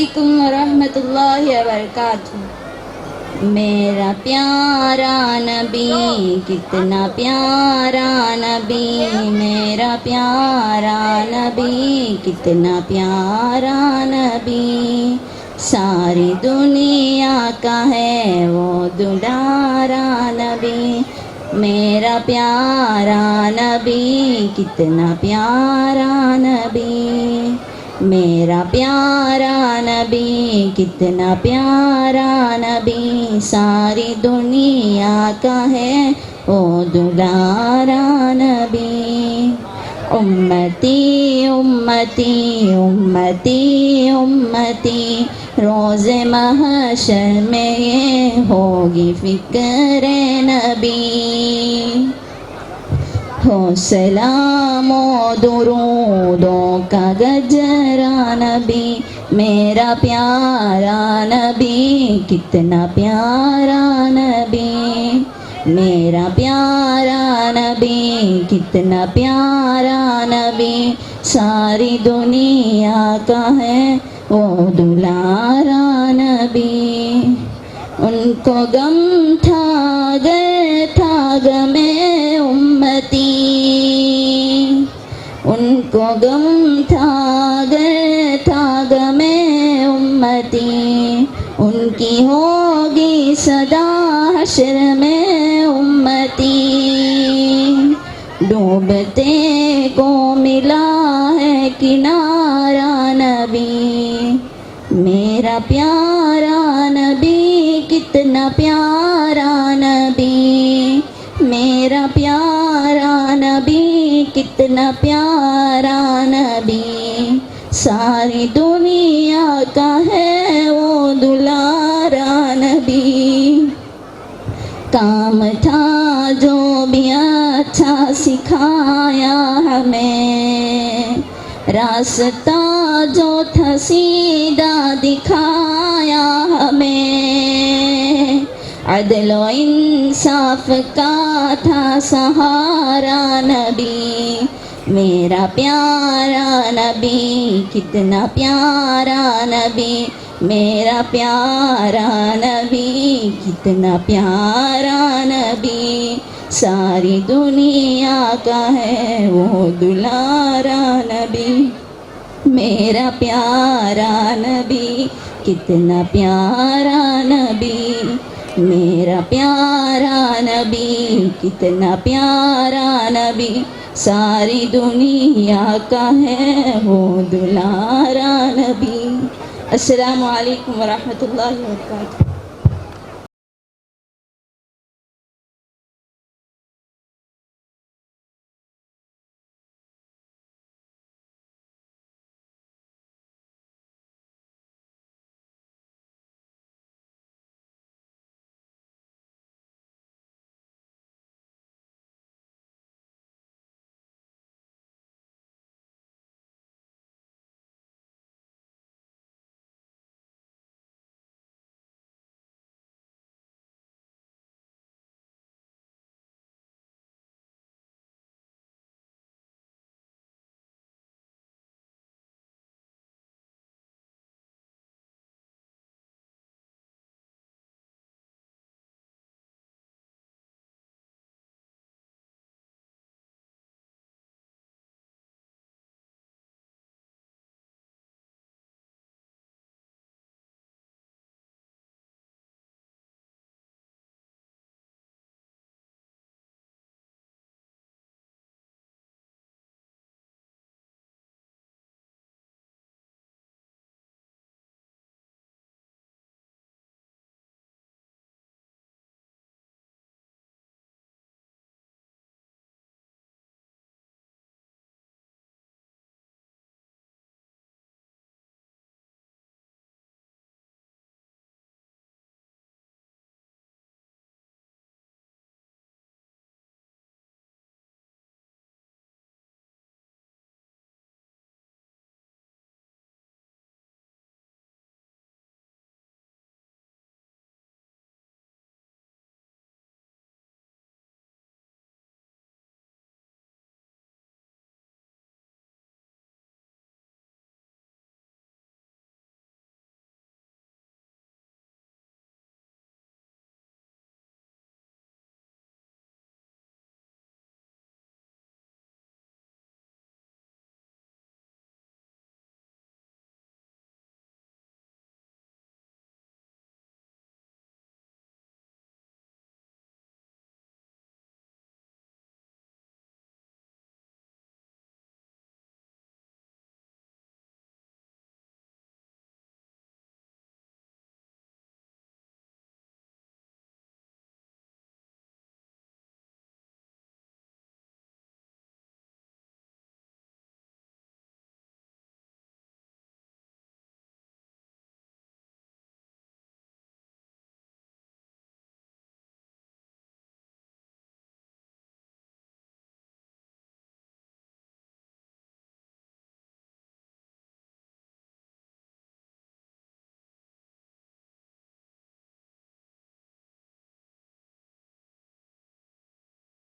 علیکم ورحمۃ اللہ وبرکاتہ۔ میرا پیارا نبی کتنا پیارا نبی، میرا پیارا نبی کتنا پیارا نبی، ساری دنیا کا ہے وہ دلارا نبی، میرا پیارا نبی کتنا پیارا نبی، میرا پیارا نبی کتنا پیارا نبی، ساری دنیا کا ہے وہ دلارا نبی، امتی امتی امتی امتی، روز محشر میں یہ ہوگی فکر نبی، ہو سلام و درودوں کا گجرا نبی، میرا پیارا نبی کتنا پیارا نبی، میرا پیارا نبی کتنا پیارا نبی، ساری دنیا کا ہے وہ دلارا نبی، ان کو غم تھا غم امتی، ان کو غم تھا غم امتی، ان کی ہوگی صدا حشر میں امتی، ڈوبتے کو ملا ہے کنارہ نبی، میرا پیارا نبی کتنا پیارا نبی، میرا پیارا نبی کتنا پیارا نبی، ساری دنیا کا ہے وہ دلارا نبی، کام تھا جو بھی اچھا سکھایا ہمیں، راستہ جو تھا سیدھا دکھایا ہمیں، عدل و انصاف کا تھا سہارا نبی، میرا پیارا نبی کتنا پیارا نبی، میرا پیارا نبی کتنا پیارا نبی، ساری دنیا کا ہے وہ دلارا نبی، میرا پیارا نبی کتنا پیارا نبی، میرا پیارا نبی کتنا پیارا نبی، ساری دنیا کا ہے وہ دلارا نبی۔ السلام علیکم ورحمۃ اللہ وبرکاتہ۔